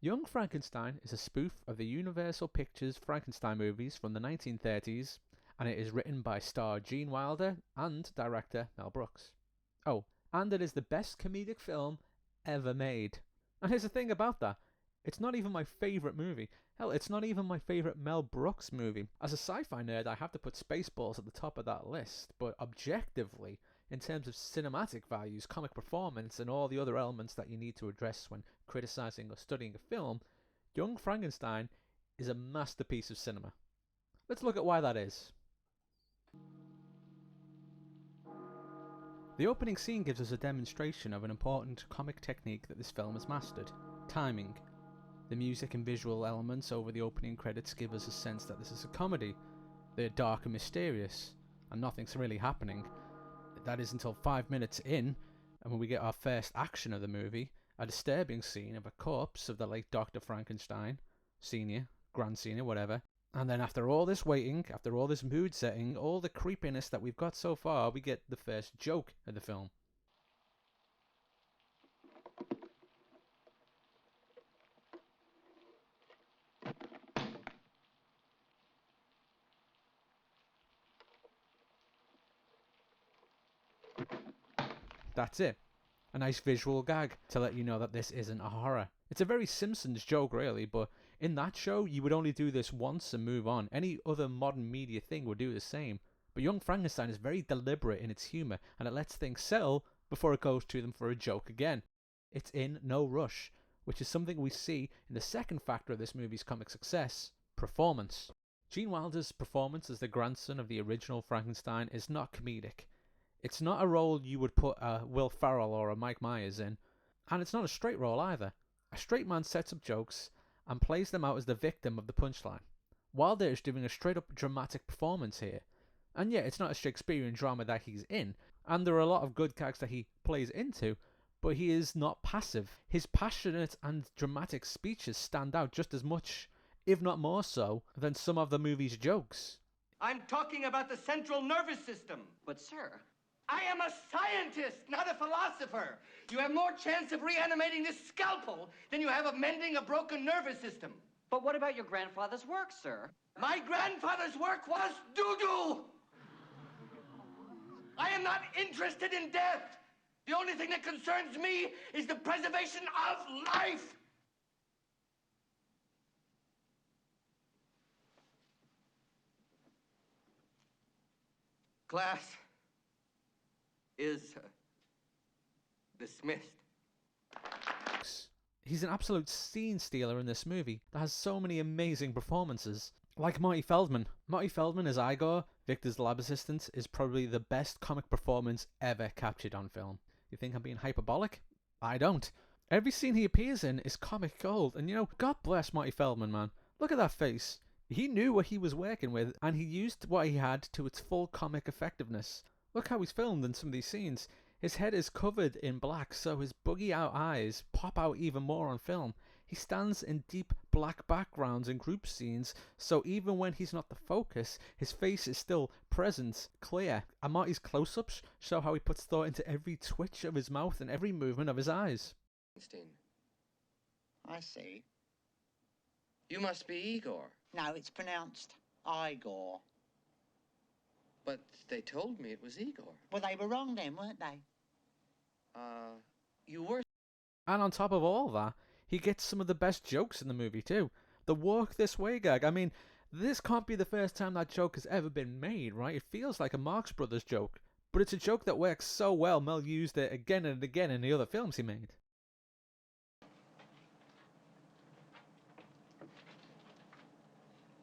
Young Frankenstein is a spoof of the Universal Pictures Frankenstein movies from the 1930s, and it is written by star Gene Wilder and director Mel Brooks. Oh, and it is the best comedic film ever made. And here's the thing about that. It's not even my favourite movie. Hell, it's not even my favourite Mel Brooks movie. As a sci-fi nerd, I have to put Spaceballs at the top of that list, but objectively, in terms of cinematic values, comic performance, and all the other elements that you need to address when criticising or studying a film, Young Frankenstein is a masterpiece of cinema. Let's look at why that is. The opening scene gives us a demonstration of an important comic technique that this film has mastered: timing. The music and visual elements over the opening credits give us a sense that this is a comedy. They're dark and mysterious, and nothing's really happening. That is until 5 minutes in, and when we get our first action of the movie, a disturbing scene of a corpse of the late Dr. Frankenstein, Senior, Grand Senior, whatever. And then after all this waiting, after all this mood setting, all the creepiness that we've got so far, we get the first joke of the film. That's it. A nice visual gag to let you know that this isn't a horror. It's a very Simpsons joke really, but in that show you would only do this once and move on. Any other modern media thing would do the same. But Young Frankenstein is very deliberate in its humour, and it lets things settle before it goes to them for a joke again. It's in no rush, which is something we see in the second factor of this movie's comic success: performance. Gene Wilder's performance as the grandson of the original Frankenstein is not comedic. It's not a role you would put a Will Ferrell or a Mike Myers in, and it's not a straight role either. A straight man sets up jokes and plays them out as the victim of the punchline. Wilder is doing a straight up dramatic performance here, and yet it's not a Shakespearean drama that he's in, and there are a lot of good gags that he plays into, but he is not passive. His passionate and dramatic speeches stand out just as much, if not more so, than some of the movie's jokes. I'm talking about the central nervous system. But sir, I am a scientist, not a philosopher. You have more chance of reanimating this scalpel than you have of mending a broken nervous system. but what about your grandfather's work, sir? My grandfather's work was doo-doo. I am not interested in death. The only thing that concerns me is the preservation of life. Class is dismissed. He's an absolute scene stealer in this movie that has so many amazing performances. Like Marty Feldman. Marty Feldman as Igor, Victor's lab assistant, is probably the best comic performance ever captured on film. You think I'm being hyperbolic? I don't. Every scene he appears in is comic gold, and you know, God bless Marty Feldman, man. Look at that face. He knew what he was working with, and he used what he had to its full comic effectiveness. Look how he's filmed in some of these scenes. His head is covered in black, so his buggy out eyes pop out even more on film. He stands in deep black backgrounds in group scenes, so even when he's not the focus, his face is still present, clear. And Marty's close-ups show how he puts thought into every twitch of his mouth and every movement of his eyes. I see. You must be Igor. No, it's pronounced Igor. But they told me it was Igor. Well, they were wrong then, weren't they? You were. And on top of all that, he gets some of the best jokes in the movie too. The walk this way gag. I mean, this can't be the first time that joke has ever been made, right? It feels like a Marx Brothers joke. But it's a joke that works so well, Mel used it again and again in the other films he made.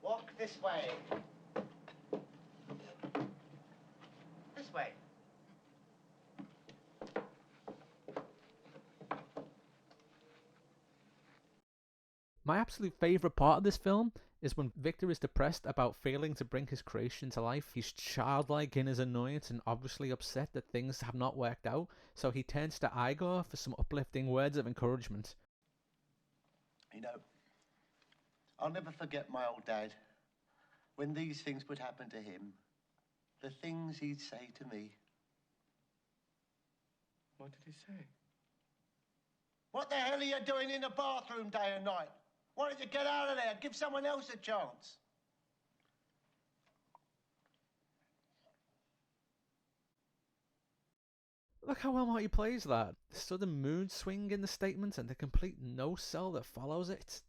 Walk this way. This way. My absolute favourite part of this film is when Victor is depressed about failing to bring his creation to life. He's childlike in his annoyance and obviously upset that things have not worked out, so he turns to Igor for some uplifting words of encouragement. You know, I'll never forget my old dad. When these things would happen to him, the things he'd say to me. What did he say? What the hell are you doing in the bathroom day and night? Why don't you get out of there? Give someone else a chance. Look how well Marty plays that. The sudden mood swing in the statement and the complete no-sell that follows it.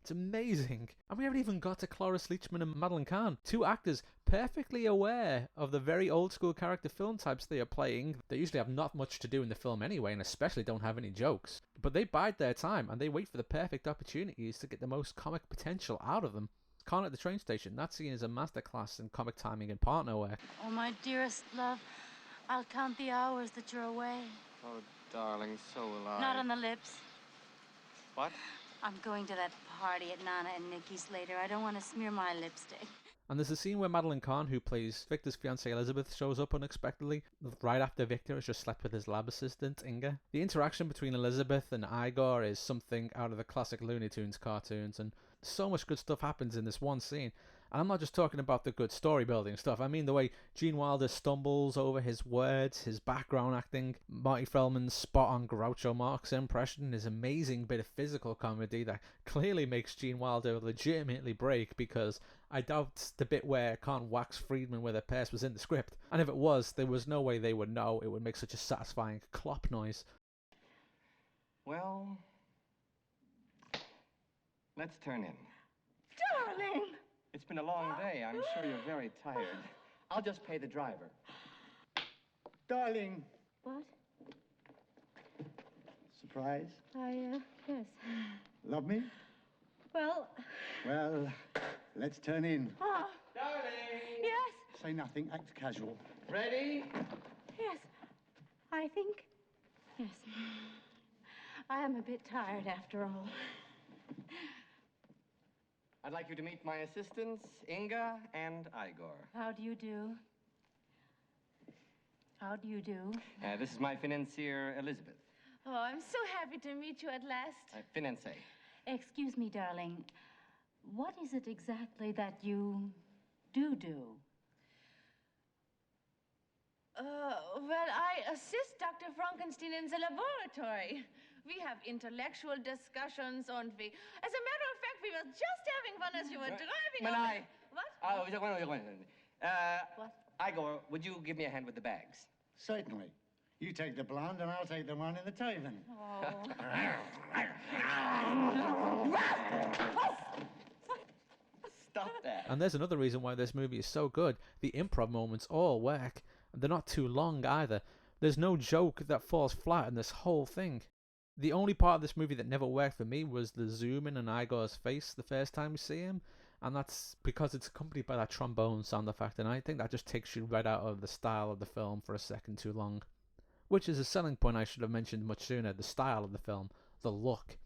It's amazing. And we haven't even got to Cloris Leachman and Madeline Kahn, two actors perfectly aware of the very old school character film types they are playing. They usually have not much to do in the film anyway, and especially don't have any jokes. But they bide their time and they wait for the perfect opportunities to get the most comic potential out of them. Kahn at the train station, that scene is a masterclass in comic timing and partner work. Oh, my dearest love, I'll count the hours that you're away. Oh, darling, so will I. Not on the lips. What? I'm going to that party at Nana and Nikki's later. I don't want to smear my lipstick. And there's a scene where Madeline Kahn, who plays Victor's fiancée Elizabeth, shows up unexpectedly, right after Victor has just slept with his lab assistant, Inga. The interaction between Elizabeth and Igor is something out of the classic Looney Tunes cartoons, and so much good stuff happens in this one scene. And I'm not just talking about the good story building stuff. I mean the way Gene Wilder stumbles over his words, his background acting, Marty Feldman's spot-on Groucho Marx impression, his amazing bit of physical comedy that clearly makes Gene Wilder legitimately break, because I doubt the bit where Kahn whacks Friedman with a purse was in the script. And if it was, there was no way they would know it would make such a satisfying clop noise. Well, let's turn in. Darling! It's been a long day. I'm sure you're very tired. I'll just pay the driver. Darling. What? Surprise? Yes. Love me? Well, Well, let's turn in. Darling! yes, Say nothing, act casual. Ready? yes. I think, yes. I am a bit tired after all. I'd like you to meet my assistants, Inga and Igor. How do you do? How do you do? This is my financier, Elizabeth. Oh, I'm so happy to meet you at last. Financé. Excuse me, darling. What is it exactly that you do? Well, I assist Dr. Frankenstein in the laboratory. We have intellectual discussions, aren't we? As a matter of fact, we were just having fun as you were driving Manai. What? What? Igor, would you give me a hand with the bags? Certainly. You take the blonde and I'll take the one in the Taven. Stop that. And there's another reason why this movie is so good. The improv moments all work. They're not too long either. There's no joke that falls flat in this whole thing. The only part of this movie that never worked for me was the zoom in on Igor's face the first time we see him. And that's because it's accompanied by that trombone sound effect, and I think that just takes you right out of the style of the film for a second too long. Which is a selling point I should have mentioned much sooner, the style of the film, the look.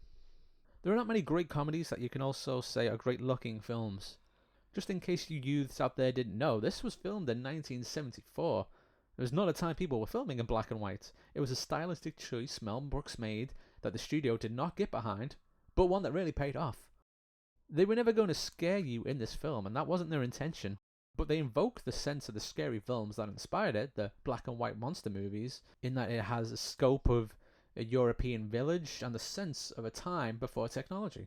There are not many great comedies that you can also say are great looking films. Just in case you youths out there didn't know, this was filmed in 1974. It was not a time people were filming in black and white. It was a stylistic choice Mel Brooks made that the studio did not get behind, but one that really paid off. They were never going to scare you in this film, and that wasn't their intention. But they invoke the sense of the scary films that inspired it, the black and white monster movies, in that it has a scope of a European village and the sense of a time before technology.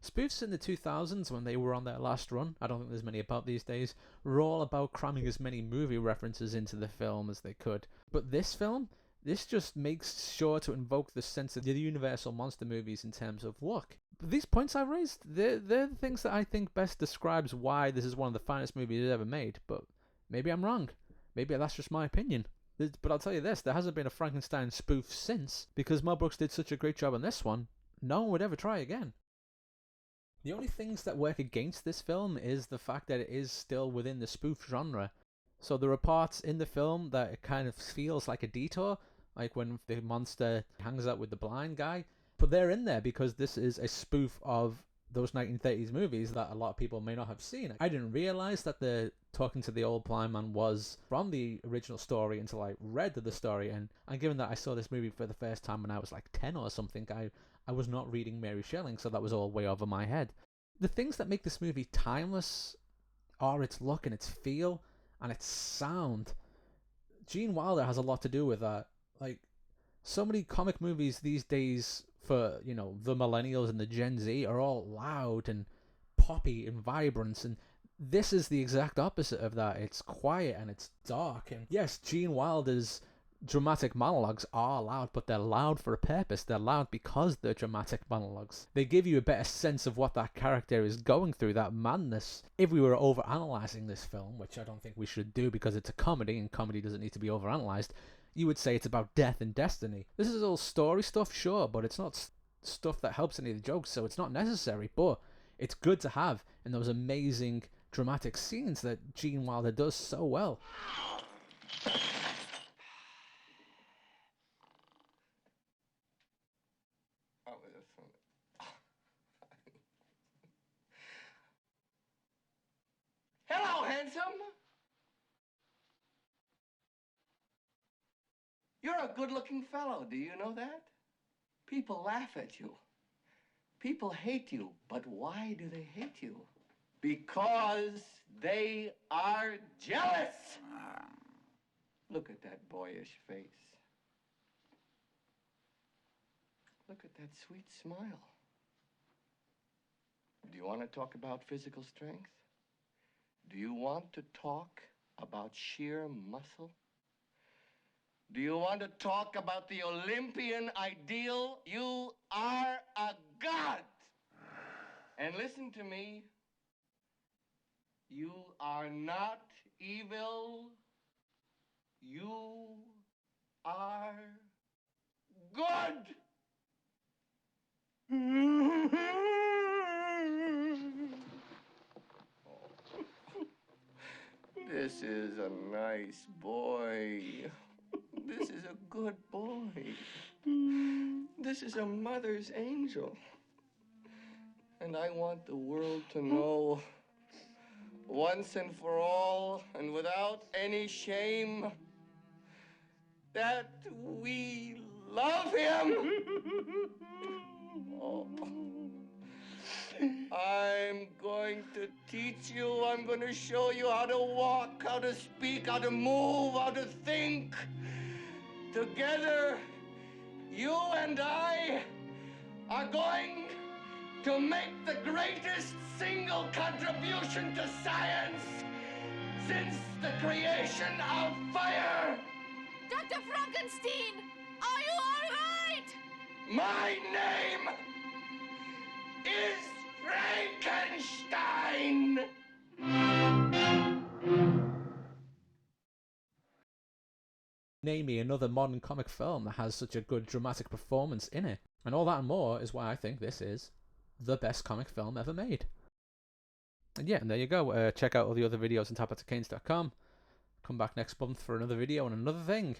Spoofs in the 2000s, when they were on their last run, I don't think there's many about these days, were all about cramming as many movie references into the film as they could. But this film, this just makes sure to invoke the sense of the universal monster movies in terms of look. These points I've raised, they're the things that I think best describes why this is one of the finest movies ever made, but maybe I'm wrong. Maybe that's just my opinion. But I'll tell you this, there hasn't been a Frankenstein spoof since, because Mel Brooks did such a great job on this one, no one would ever try again. The only things that work against this film is the fact that it is still within the spoof genre. So there are parts in the film that it kind of feels like a detour, like when the monster hangs out with the blind guy. But they're in there because this is a spoof of those 1930s movies that a lot of people may not have seen. I didn't realize that the talking to the old blind man was from the original story until I read the story. And given that I saw this movie for the first time when I was like 10 or something, I was not reading Mary Shelley, so that was all way over my head. The things that make this movie timeless are its look and its feel and its sound. Gene Wilder has a lot to do with that. Like, So many comic movies these days for, you know, the millennials and the Gen Z are all loud and poppy and vibrant, and this is the exact opposite of that. It's quiet and it's dark, and yes, Gene Wilder's dramatic monologues are loud, but they're loud for a purpose. They're loud because they're dramatic monologues. They give you a better sense of what that character is going through, that madness. If we were overanalyzing this film, which I don't think we should do because it's a comedy and comedy doesn't need to be overanalyzed, you would say it's about death and destiny. This is all story stuff, sure, but it's not stuff that helps any of the jokes, so it's not necessary, but it's good to have in those amazing dramatic scenes that Gene Wilder does so well. Hello, handsome. You're a good-looking fellow, do you know that? People laugh at you. People hate you, but why do they hate you? Because they are jealous. Look at that boyish face. Look at that sweet smile. Do you want to talk about physical strength? Do you want to talk about sheer muscle? Do you want to talk about the Olympian ideal? You are a god. And listen to me. You are not evil. You are good. This is a nice boy. This is a good boy. This is a mother's angel. And I want the world to know, once and for all, and without any shame, that we love him. Oh. I'm going to teach you. I'm going to show you how to walk, how to speak, how to move, how to think. Together, you and I are going to make the greatest single contribution to science since the creation of fire. Dr. Frankenstein, are you all right? My name is Frankenstein. Name me another modern comic film that has such a good dramatic performance in it. And all that and more is why I think this is the best comic film ever made. And yeah, and there you go. Check out all the other videos on tapatcanes.com. Come back next month for another video and another thing.